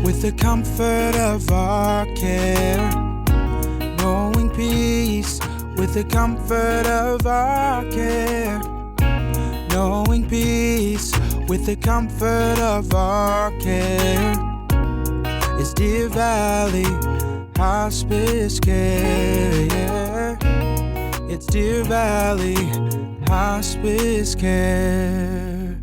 with the comfort of our care. Knowing peace with the comfort of our care. Knowing peace with the comfort of our care. It's Deer Valley Hospice Care, yeah. It's Deer Valley Hospice Care.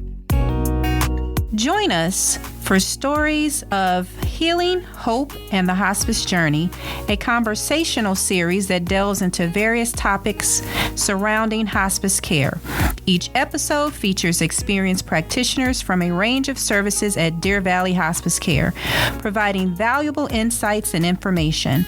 Join us for stories of healing, hope, and the hospice journey, a conversational series that delves into various topics surrounding hospice care. Each episode features experienced practitioners from a range of services at Deer Valley Hospice Care, providing valuable insights and information.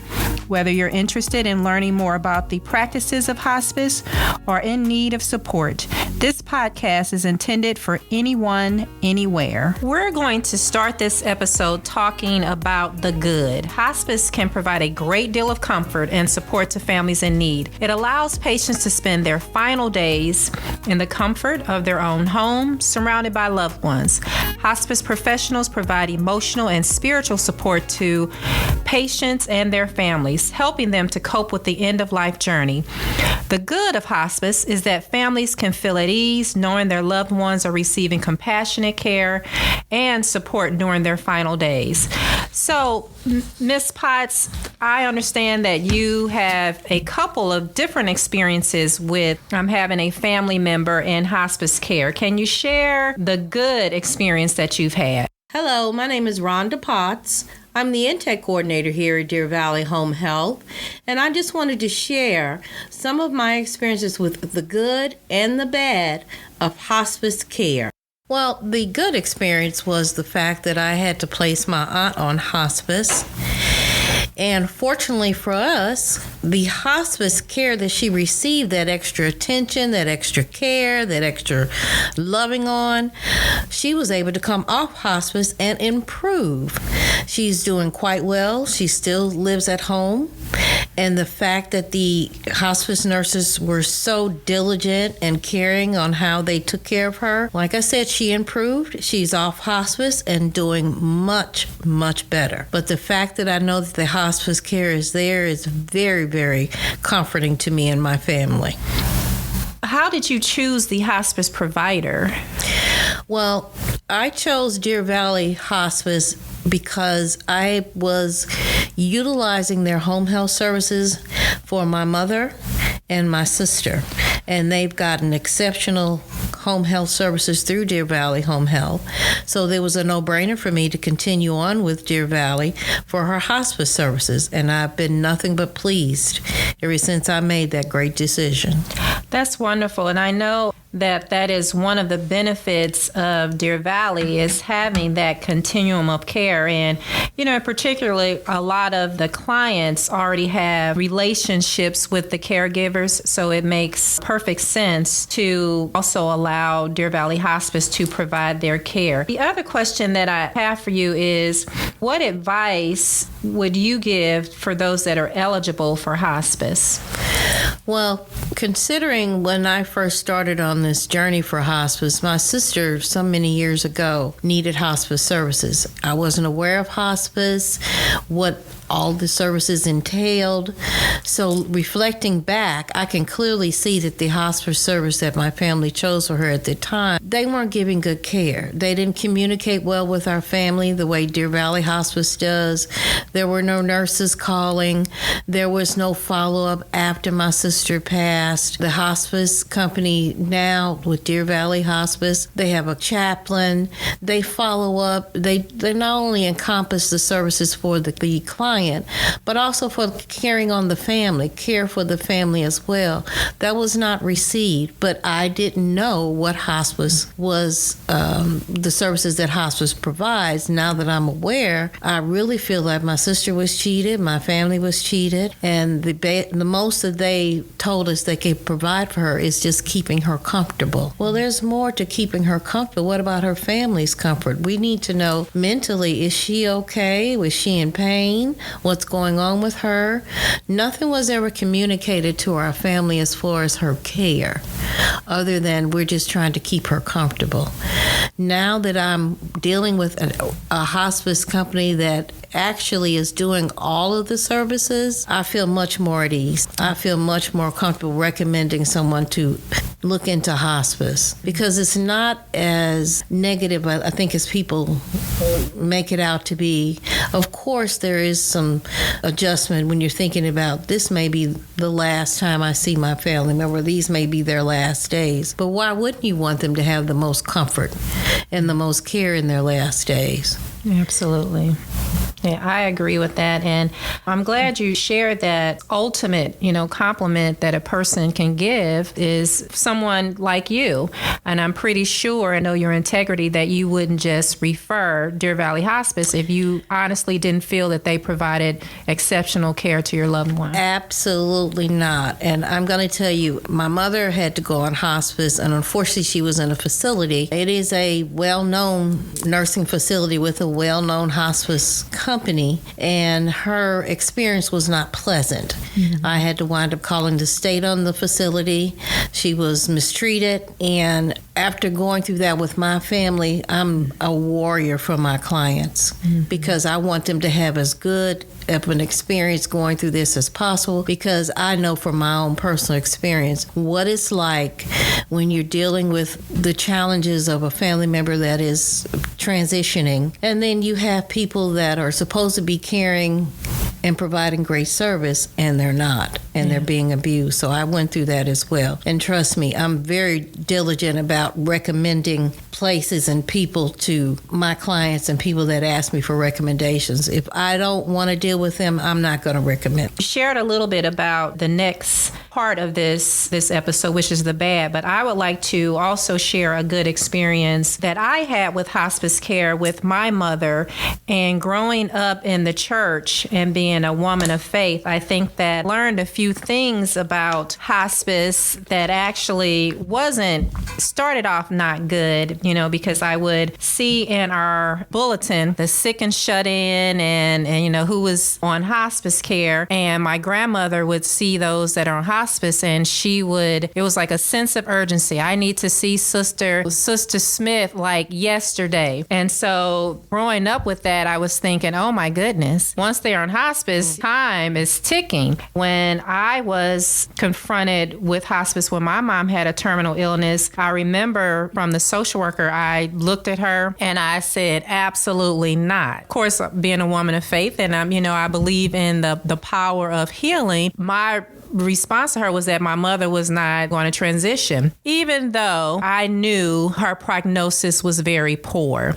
Whether you're interested in learning more about the practices of hospice or in need of support, this podcast is intended for anyone, anywhere. We're going to start this episode talking about the good. Hospice can provide a great deal of comfort and support to families in need. It allows patients to spend their final days in the comfort of their own home, surrounded by loved ones. Hospice professionals provide emotional and spiritual support to patients and their families, helping them to cope with the end-of-life journey. The good of hospice is that families can feel at ease knowing their loved ones are receiving compassionate care and support during their final days. So, Ms. Potts, I understand that you have a couple of different experiences with having a family member in hospice care. Can you share the good experience that you've had? Hello, my name is Ronda Potts. I'm the intake coordinator here at Deer Valley Home Health, and I just wanted to share some of my experiences with the good and the bad of hospice care. Well, the good experience was the fact that I had to place my aunt on hospice. And fortunately for us, the hospice care that she received, that extra attention, that extra care, that extra loving on, she was able to come off hospice and improve. She's doing quite well. She still lives at home. And the fact that the hospice nurses were so diligent and caring on how they took care of her, like I said, she improved. She's off hospice and doing much, much better. But the fact that I know that the hospice care is there is very, very comforting to me and my family. How did you choose the hospice provider? Well, I chose Deer Valley Hospice because I was utilizing their home health services for my mother and my sister. And they've gotten exceptional home health services through Deer Valley Home Health. So there was a no-brainer for me to continue on with Deer Valley for her hospice services. And I've been nothing but pleased ever since I made that great decision. That's wonderful. And I know that is one of the benefits of Deer Valley is having that continuum of care. And, particularly a lot of the clients already have relationships with the caregivers. So it makes perfect sense to also allow Deer Valley Hospice to provide their care. The other question that I have for you is, what advice would you give for those that are eligible for hospice? Well, considering when I first started on this journey for hospice, my sister, so many years ago, needed hospice services. I wasn't aware of hospice, what all the services entailed. So reflecting back, I can clearly see that the hospice service that my family chose for her at the time, they weren't giving good care. They didn't communicate well with our family the way Deer Valley Hospice does. There were no nurses calling. There was no follow-up after my sister passed. The hospice company now with Deer Valley Hospice, they have a chaplain. They follow up. They not only encompass the services for the client, but also for caring on the family, care for the family as well. That was not received, but I didn't know what hospice was, the services that hospice provides. Now that I'm aware, I really feel like my sister was cheated, my family was cheated, and the most that they told us they could provide for her is just keeping her comfortable. Well, there's more to keeping her comfortable. What about her family's comfort? We need to know mentally, is she okay? Was she in pain? what's going on with her. Nothing was ever communicated to our family as far as her care, other than we're just trying to keep her comfortable. Now that I'm dealing with a hospice company that actually is doing all of the services, I feel much more at ease. I feel much more comfortable recommending someone to look into hospice, because it's not as negative, I think, as people make it out to be. Of course, there is some adjustment when you're thinking about, this may be the last time I see my family member, these may be their last days. But why wouldn't you want them to have the most comfort and the most care in their last days? Absolutely. Yeah, I agree with that. And I'm glad you shared that ultimate, compliment that a person can give is someone like you. And I'm pretty sure, I know your integrity, that you wouldn't just refer Deer Valley Hospice if you honestly didn't feel that they provided exceptional care to your loved one. Absolutely not. And I'm going to tell you, my mother had to go on hospice, and unfortunately she was in a facility. It is a well-known nursing facility with a well-known hospice company, and her experience was not pleasant. Mm-hmm. I had to wind up calling the state on the facility. She was mistreated, and after going through that with my family, I'm a warrior for my clients, mm-hmm. because I want them to have as good of an experience going through this as possible, because I know from my own personal experience what it's like when you're dealing with the challenges of a family member that is transitioning, and then you have people that are supposed to be caring and providing great service, and they're not, and they're being abused. So I went through that as well. And trust me, I'm very diligent about recommending places and people to my clients and people that ask me for recommendations. If I don't want to deal with them, I'm not going to recommend. You shared a little bit about the next part of this episode, which is the bad, but I would like to also share a good experience that I had with hospice care with my mother. And growing up in the church and being a woman of faith, I think that I learned a few things about hospice that actually started off not good, because I would see in our bulletin the sick and shut in and who was on hospice care. And my grandmother would see those that are on hospice, and it was like a sense of urgency. I need to see Sister Smith like yesterday. And so growing up with that, I was thinking, oh my goodness, once they're on hospice, time is ticking. When I was confronted with hospice when my mom had a terminal illness, I remember from the social worker, I looked at her and I said, absolutely not. Of course, being a woman of faith, and I believe in the power of healing, my response to her was that my mother was not going to transition, even though I knew her prognosis was very poor.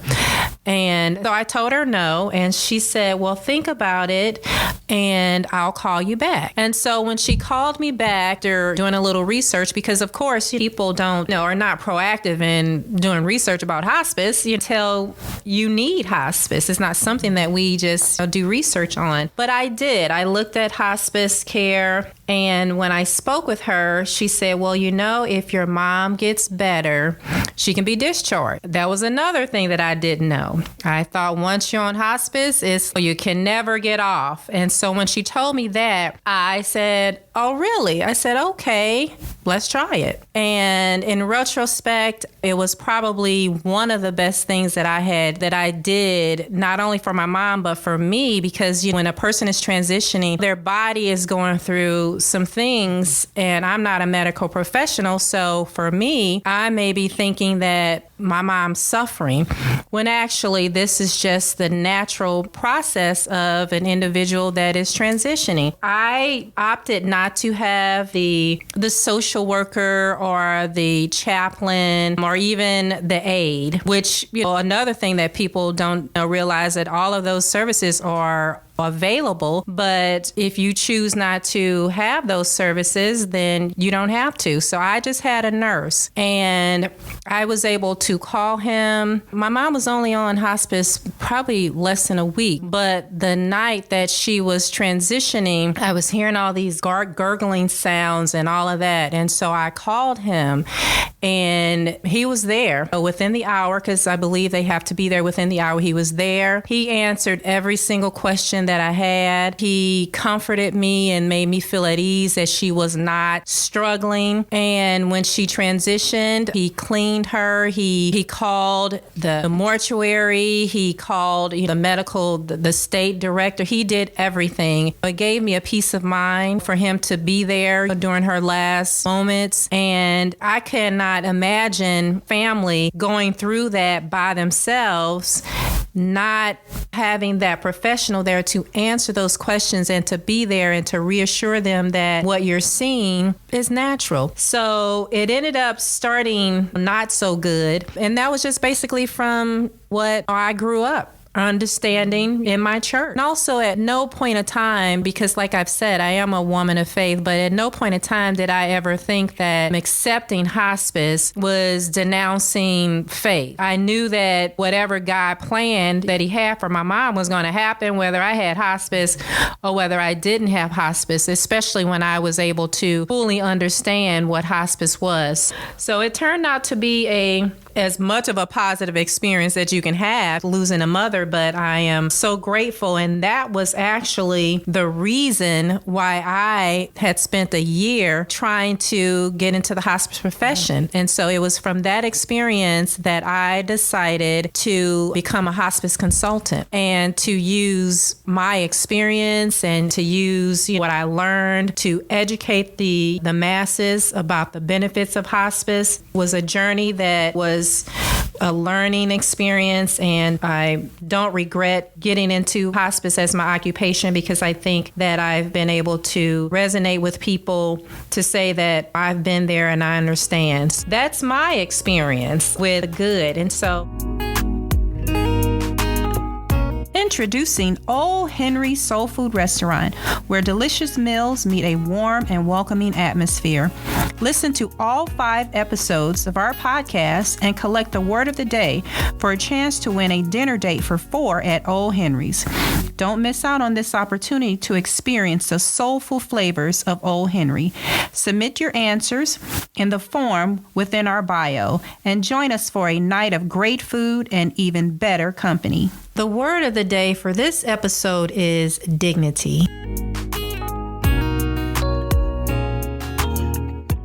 And so I told her no, and she said, well, think about it and I'll call you back. And so when she called me back after doing a little research, because of course people are not proactive in doing research about hospice until you need hospice. It's not something that we just do research on. But I did. I looked at hospice care, and when I spoke with her, she said, well, if your mom gets better, she can be discharged. That was another thing that I didn't know. I thought once you're on hospice, you can never get off. And so when she told me that, I said, oh, really? I said, okay, let's try it. And in retrospect, it was probably one of the best things that I did, not only for my mom, but for me, because when a person is transitioning, their body is going through some things, and I'm not a medical professional. So for me, I may be thinking that my mom's suffering, when actually this is just the natural process of an individual that is transitioning. I opted not to have the social worker or the chaplain or even the aide, which, another thing that people don't realize, that all of those services are available, but if you choose not to have those services, then you don't have to. So I just had a nurse, and I was able to call him. My mom was only on hospice probably less than a week, but the night that she was transitioning, I was hearing all these gurgling sounds and all of that. And so I called him, and he was there within the hour, because I believe they have to be there within the hour. He was there. He answered every single question that I had. He comforted me and made me feel at ease that she was not struggling. And when she transitioned, he cleaned her. He called the mortuary. He called the state director. He did everything. It gave me a peace of mind for him to be there during her last moments. And I cannot imagine family going through that by themselves, not having that professional there to answer those questions and to be there and to reassure them that what you're seeing is natural. So it ended up starting not so good. And that was just basically from what I grew up understanding in my church. And also at no point of time, because like I've said, I am a woman of faith, but at no point of time did I ever think that accepting hospice was denouncing faith. I knew that whatever God planned that he had for my mom was going to happen, whether I had hospice or whether I didn't have hospice, especially when I was able to fully understand what hospice was. So it turned out to be as much of a positive experience that you can have losing a mother, but I am so grateful. And that was actually the reason why I had spent a year trying to get into the hospice profession. And so it was from that experience that I decided to become a hospice consultant and to use my experience and to use what I learned to educate the masses about the benefits of hospice. It was a journey that was a learning experience, and I don't regret getting into hospice as my occupation because I think that I've been able to resonate with people to say that I've been there and I understand. That's my experience with good. And so introducing Old Henry Soul Food Restaurant, where delicious meals meet a warm and welcoming atmosphere. Listen to all 5 episodes of our podcast and collect the word of the day for a chance to win a dinner date for 4 at Old Henry's. Don't miss out on this opportunity to experience the soulful flavors of Old Henry. Submit your answers in the form within our bio and join us for a night of great food and even better company. The word of the day for this episode is dignity.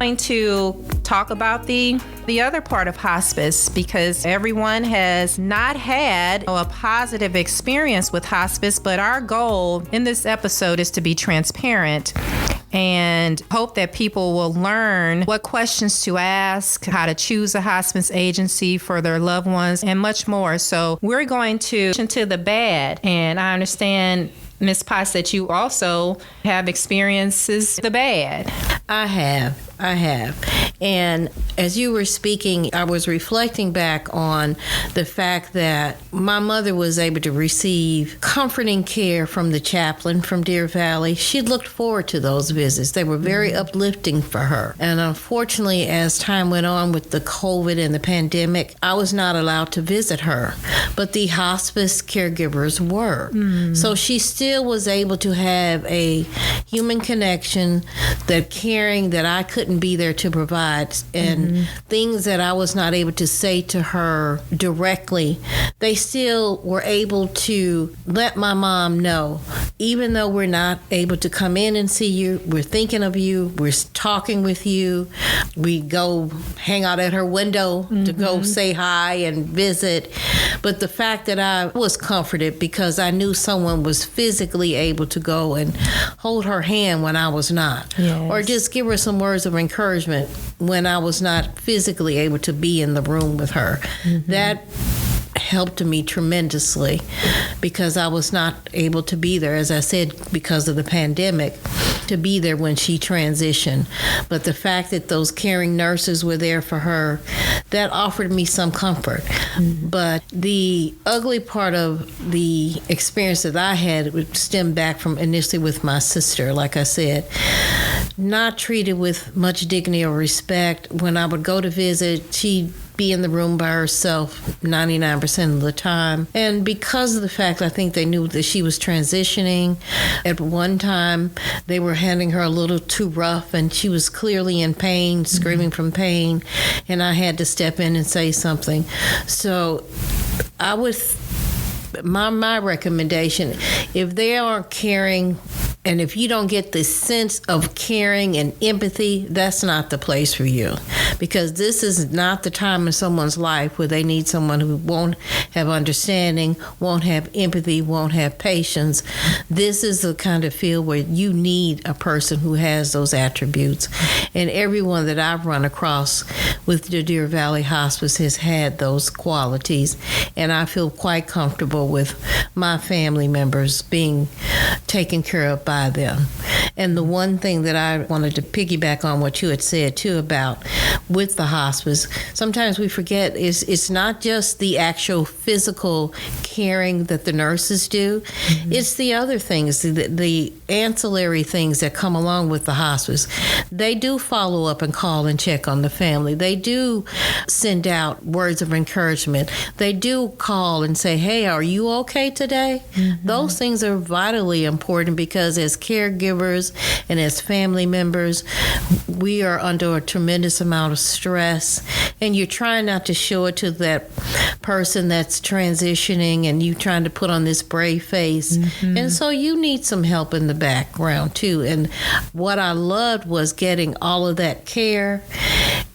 I'm going to talk about the other part of hospice because everyone has not had a positive experience with hospice, but our goal in this episode is to be transparent and hope that people will learn what questions to ask, how to choose a hospice agency for their loved ones, and much more. So we're going to into the bad, and I understand, Ms. Potts, that you also have experiences the bad. I have. And as you were speaking, I was reflecting back on the fact that my mother was able to receive comforting care from the chaplain from Deer Valley. She looked forward to those visits. They were very uplifting for her. And unfortunately, as time went on with the COVID and the pandemic, I was not allowed to visit her. But the hospice caregivers were. So she still was able to have a human connection, the caring that I couldn't be there to provide, and things that I was not able to say to her directly. They still were able to let my mom know, even though we're not able to come in and see you, we're thinking of you, we're talking with you. We go hang out at her window to go say hi and visit. But the fact that I was comforted because I knew someone was physically able to go and hold her hand when I was not. Yes. Or just give her some words of encouragement when I was not physically able to be in the room with her. That helped me tremendously because I was not able to be there, as I said, because of the pandemic, to be there when she transitioned. But the fact that those caring nurses were there for her, that offered me some comfort. But the ugly part of the experience that I had would stem back from initially with my sister, like I said, not treated with much dignity or respect. When I would go to visit, she'd be in the room by herself 99% of the time. And because of the fact I think they knew that she was transitioning, at one time they were handling her a little too rough and she was clearly in pain, screaming from pain, and I had to step in and say something. So I would... My recommendation, if they aren't caring, and if you don't get this sense of caring and empathy, that's not the place for you. Because this is not the time in someone's life where they need someone who won't have understanding, won't have empathy, won't have patience. This is the kind of field where you need a person who has those attributes. And everyone that I've run across with the Deer Valley Hospice has had those qualities. And I feel quite comfortable with my family members being taken care of by them. And the one thing that I wanted to piggyback on what you had said too about with the hospice, sometimes we forget is it's not just the actual physical caring that the nurses do. Mm-hmm. It's the other things, the ancillary things that come along with the hospice. They do follow up and call and check on the family. They do send out words of encouragement. They do call and say, hey, are you okay today? Mm-hmm. Those things are vitally important because as caregivers and as family members, we are under a tremendous amount of stress, and you're trying not to show it to that person that's transitioning, and you trying to put on this brave face. Mm-hmm. And so you need some help in the background too. And what I loved was getting all of that care,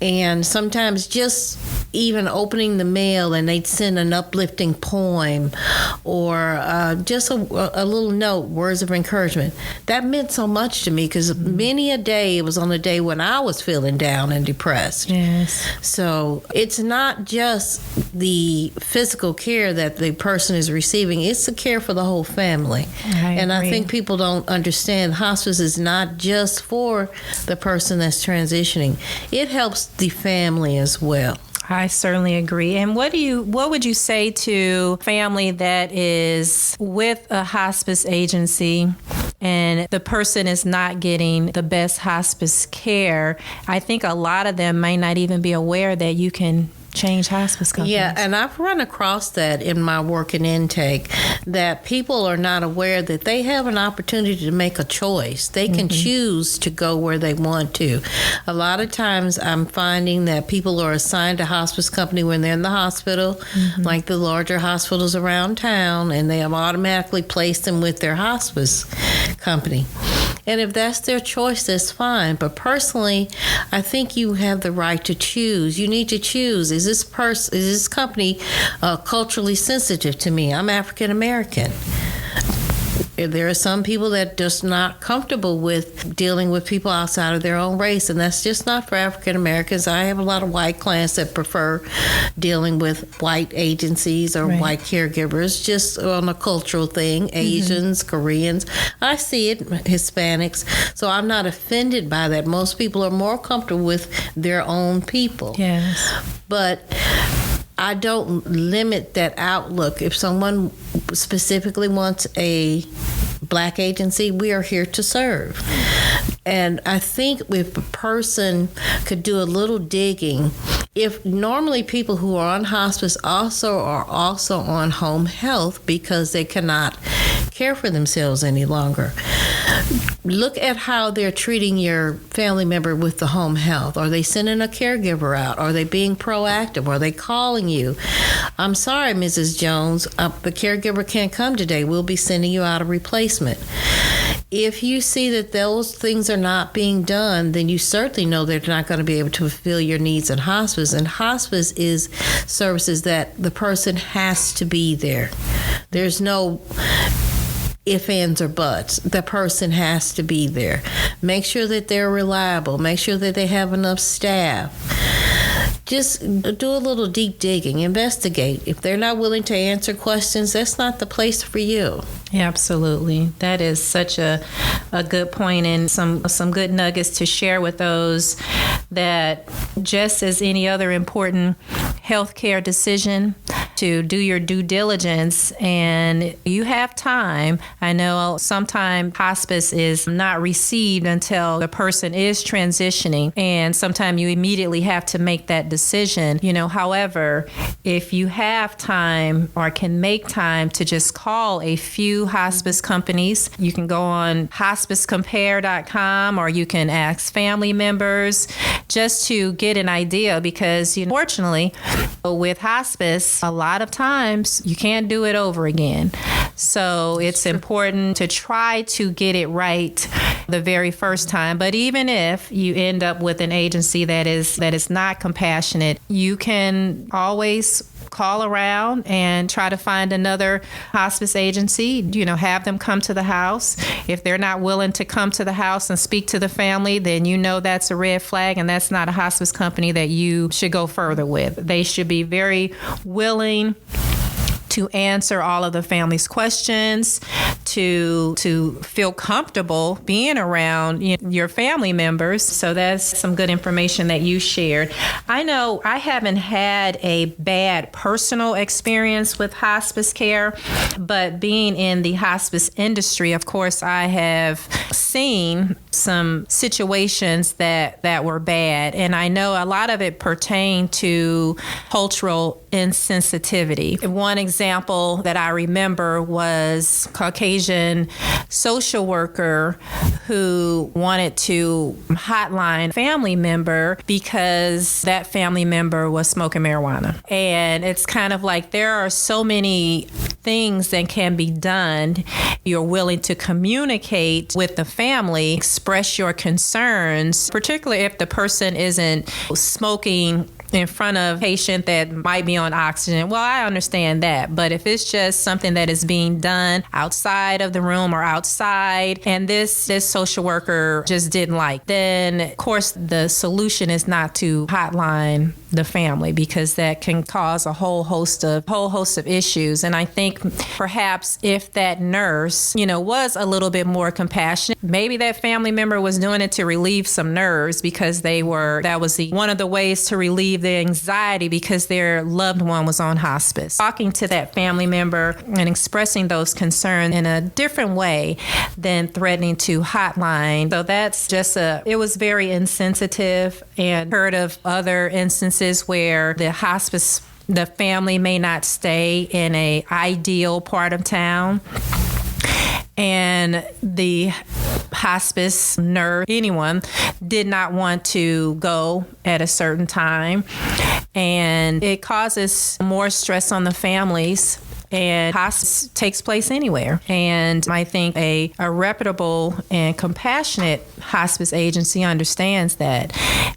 and sometimes just even opening the mail and they'd send an uplifting poem or just a little note, words of encouragement. That meant so much to me because many a day, it was on a day when I was feeling down and depressed. Yes. So it's not just the physical care that the person is receiving, it's the care for the whole family. I think people don't understand hospice is not just for the person that's transitioning. It helps the family as well. I certainly agree. And what would you say to family that is with a hospice agency and the person is not getting the best hospice care? I think a lot of them may not even be aware that you can change hospice companies. Yeah, and I've run across that in my work and intake, that people are not aware that they have an opportunity to make a choice. They can choose to go where they want to. A lot of times I'm finding that people are assigned a hospice company when they're in the hospital, like the larger hospitals around town, and they have automatically placed them with their hospice company. And if that's their choice, that's fine. But personally, I think you have the right to choose. You need to choose. Is this company culturally sensitive to me? I'm African American. There are some people that just not comfortable with dealing with people outside of their own race, and that's just not for African Americans. I have a lot of white clients that prefer dealing with white agencies or white caregivers, just on a cultural thing. Asians, Koreans, I see it, Hispanics. So I'm not offended by that. Most people are more comfortable with their own people. Yes. But I don't limit that outlook. If someone specifically wants a Black agency, we are here to serve. And I think if a person could do a little digging, if normally people who are on hospice also are on home health because they cannot care for themselves any longer. Look at how they're treating your family member with the home health. Are they sending a caregiver out? Are they being proactive? Are they calling you? I'm sorry, Mrs. Jones, the caregiver can't come today. We'll be sending you out a replacement. If you see that those things are not being done, then you certainly know they're not going to be able to fulfill your needs in hospice. And hospice is services that the person has to be there. There's no if, ands, or buts. The person has to be there. Make sure that they're reliable. Make sure that they have enough staff. Just do a little deep digging. Investigate. If they're not willing to answer questions, that's not the place for you. Yeah, absolutely. That is such a good point, and some good nuggets to share with those that just as any other important healthcare decision, to do your due diligence, and you have time. I know sometimes hospice is not received until the person is transitioning, and sometimes you immediately have to make that decision. However, if you have time or can make time to just call a few hospice companies, you can go on hospicecompare.com, or you can ask family members just to get an idea, because fortunately with hospice, a lot lot of times you can't do it over again. So it's important to try to get it right the very first time. But even if you end up with an agency that is not compassionate, you can always call around and try to find another hospice agency, have them come to the house. If they're not willing to come to the house and speak to the family, then that's a red flag, and that's not a hospice company that you should go further with. They should be very willing to answer all of the family's questions, to feel comfortable being around your family members. So that's some good information that you shared. I know I haven't had a bad personal experience with hospice care, but being in the hospice industry, of course, I have seen some situations that were bad. And I know a lot of it pertained to cultural insensitivity. One example that I remember was Caucasian social worker who wanted to hotline family member because that family member was smoking marijuana. And it's kind of like there are so many things that can be done. You're willing to communicate with the family, express your concerns, particularly if the person isn't smoking in front of a patient that might be on oxygen. Well, I understand that. But if it's just something that is being done outside of the room or outside, and this social worker just didn't like, then of course the solution is not to hotline the family, because that can cause a whole host of issues. And I think perhaps if that nurse, was a little bit more compassionate, maybe that family member was doing it to relieve some nerves because that was one of the ways to relieve the anxiety because their loved one was on hospice. Talking to that family member and expressing those concerns in a different way than threatening to hotline. So that's it was very insensitive, and heard of other instances where the family may not stay in a ideal part of town, and the hospice nurse, anyone, did not want to go at a certain time, and it causes more stress on the families. And hospice takes place anywhere. And I think a reputable and compassionate hospice agency understands that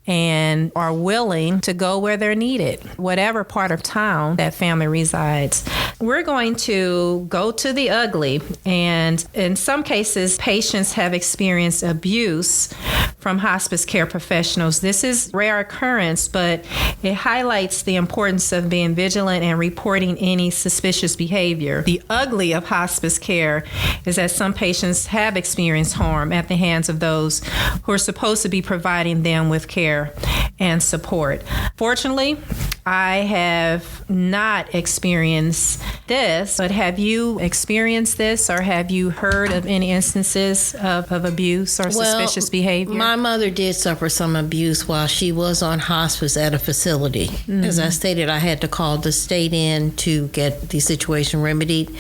and are willing to go where they're needed, whatever part of town that family resides. We're going to go to the ugly. And in some cases, patients have experienced abuse from hospice care professionals. This is rare occurrence, but it highlights the importance of being vigilant and reporting any suspicious behavior. The ugly of hospice care is that some patients have experienced harm at the hands of those who are supposed to be providing them with care and support. Fortunately, I have not experienced this, but have you experienced this, or have you heard of any instances of abuse or suspicious behavior? My mother did suffer some abuse while she was on hospice at a facility. Mm-hmm. As I stated, I had to call the state in to get the situation remedied.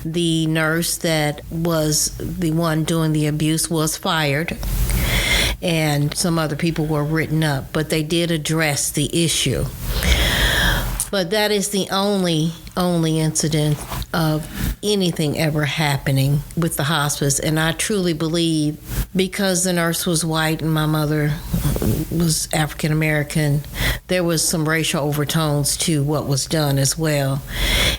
The nurse that was the one doing the abuse was fired, and some other people were written up, but they did address the issue. But that is the only incident of anything ever happening with the hospice. And I truly believe, because the nurse was white and my mother was African American, there was some racial overtones to what was done as well.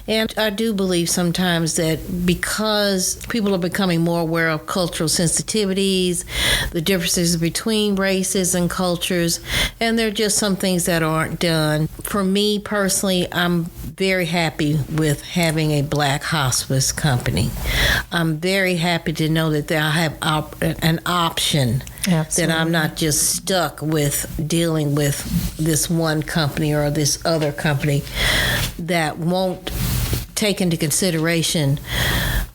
And I do believe sometimes that because people are becoming more aware of cultural sensitivities, the differences between races and cultures, and there are just some things that aren't done. For me personally, I'm very happy with having a black hospice company. I'm very happy to know that I have an option. Absolutely. That I'm not just stuck with dealing with this one company or this other company that won't take into consideration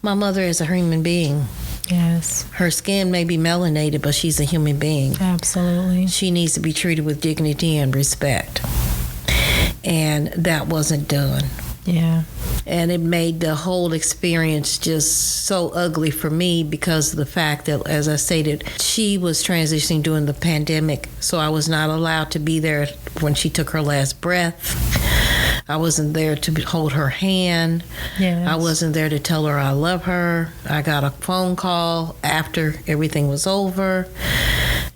my mother is a human being. Yes. Her skin may be melanated, but she's a human being. Absolutely. She needs to be treated with dignity and respect. And that wasn't done. Yeah. And it made the whole experience just so ugly for me because of the fact that, as I stated, she was transitioning during the pandemic, so I was not allowed to be there when she took her last breath. I wasn't there to hold her hand. Yes. I wasn't there to tell her I love her. I got a phone call after everything was over.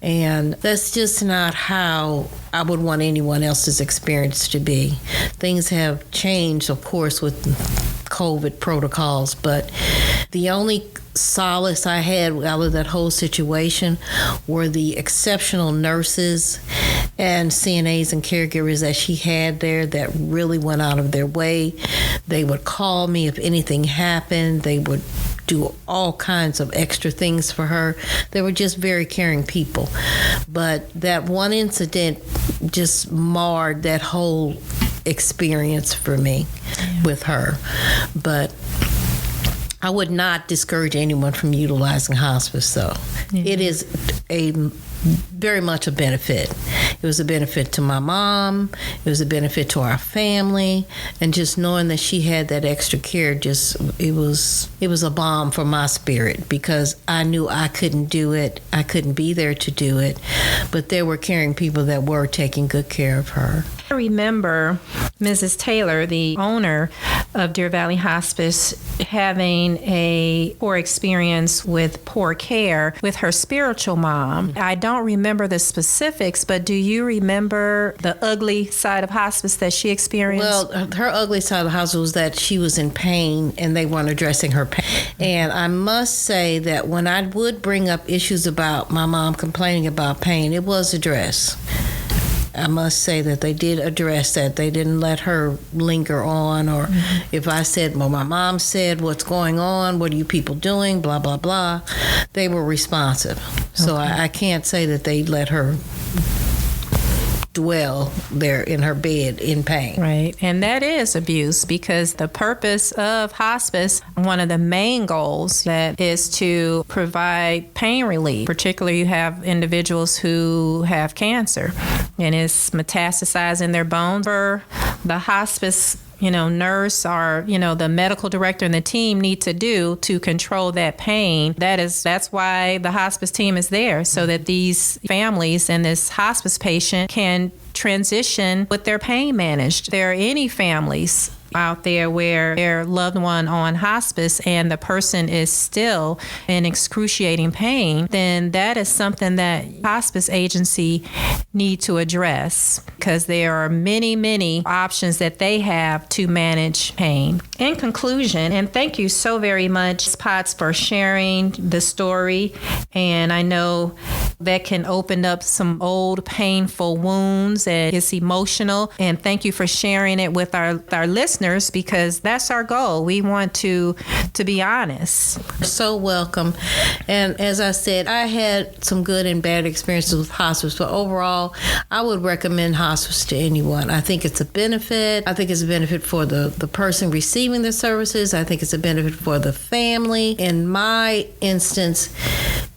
And that's just not how I would want anyone else's experience to be. Things have changed, of course, with COVID protocols, but the only solace I had out of that whole situation were the exceptional nurses and CNAs and caregivers that she had there that really went out of their way. They would call me if anything happened. They would do all kinds of extra things for her. They were just very caring people. But that one incident just marred that whole experience for me with her. But I would not discourage anyone from utilizing hospice, though. It is very much a benefit. It was a benefit to my mom. It was a benefit to our family, and just knowing that she had that extra care, it was a balm for my spirit, because I knew I couldn't do it. I couldn't be there to do it, but there were caring people that were taking good care of her. I remember Mrs. Taylor, the owner of Deer Valley Hospice, having a poor experience with poor care with her spiritual mom. I don't remember the specifics, but do you remember the ugly side of hospice that she experienced? Well, her ugly side of the hospice was that she was in pain and they weren't addressing her pain. And I must say that when I would bring up issues about my mom complaining about pain, it was addressed. I must say that they did address that. They didn't let her linger on, or if I said, well, my mom said, what's going on? What are you people doing? Blah, blah, blah. They were responsive. So I can't say that they let her dwell there in her bed in pain. Right. And that is abuse, because the purpose of hospice, one of the main goals, that is to provide pain relief. Particularly, you have individuals who have cancer and it's metastasized in their bones. For the hospice nurse or, the medical director and the team need to do to control that pain. That's why the hospice team is there, so that these families and this hospice patient can transition with their pain managed. There are any families out there where their loved one on hospice and the person is still in excruciating pain, then that is something that hospice agency need to address, because there are many, many options that they have to manage pain. In conclusion, and thank you so very much, Potts, for sharing the story. And I know that can open up some old painful wounds, and it's emotional. And thank you for sharing it with our listeners, because that's our goal. We want to be honest. So welcome. And as I said, I had some good and bad experiences with hospice, but overall, I would recommend hospice to anyone. I think it's a benefit. I think it's a benefit for the person receiving the services. I think it's a benefit for the family. In my instance,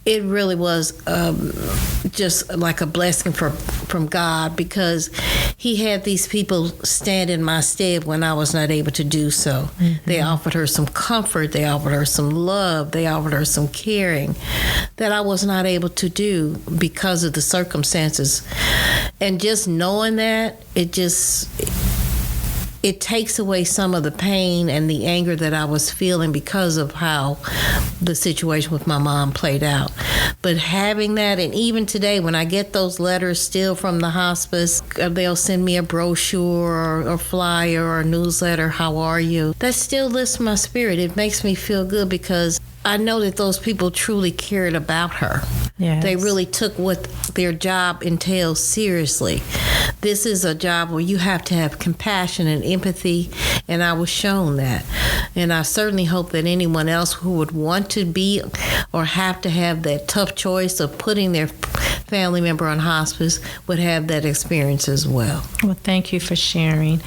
it really was just like a blessing from God, because he had these people stand in my stead when I was not able to do so. Mm-hmm. They offered her some comfort. They offered her some love. They offered her some caring that I was not able to do because of the circumstances. And just knowing that, it takes away some of the pain and the anger that I was feeling because of how the situation with my mom played out. But having that, and even today when I get those letters still from the hospice, they'll send me a brochure or a flyer or a newsletter, how are you? That still lifts my spirit. It makes me feel good, because I know that those people truly cared about her. Yes. They really took what their job entails seriously. This is a job where you have to have compassion and empathy, and I was shown that. And I certainly hope that anyone else who would want to be or have to have that tough choice of putting their family member on hospice would have that experience as well. Well, thank you for sharing.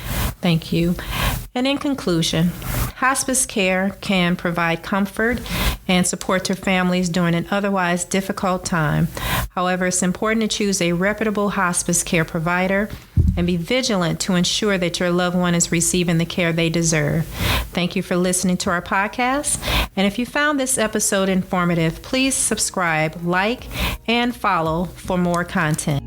Thank you. And in conclusion, hospice care can provide comfort and support to families during an otherwise difficult time. However, it's important to choose a reputable hospice care provider and be vigilant to ensure that your loved one is receiving the care they deserve. Thank you for listening to our podcast. And if you found this episode informative, please subscribe, like, and follow for more content.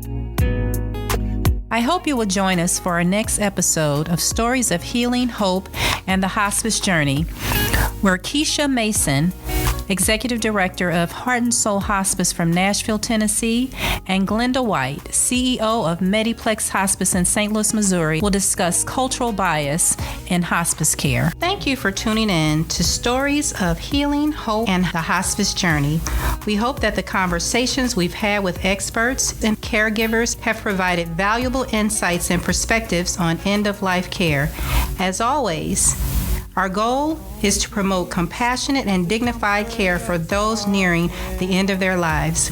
I hope you will join us for our next episode of Stories of Healing, Hope, and the Hospice Journey, where Keisha Mason, Executive Director of Heart and Soul Hospice from Nashville, Tennessee, and Glenda White, CEO of Mediplex Hospice in St. Louis, Missouri, will discuss cultural bias in hospice care. Thank you for tuning in to Stories of Healing, Hope, and the Hospice Journey. We hope that the conversations we've had with experts and caregivers have provided valuable insights and perspectives on end-of-life care. As always, our goal is to promote compassionate and dignified care for those nearing the end of their lives.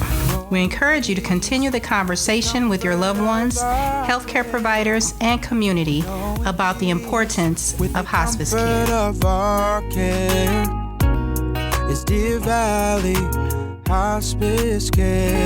We encourage you to continue the conversation with your loved ones, healthcare providers, and community about the importance of hospice care. Of our care is Deer Valley Hospice Care.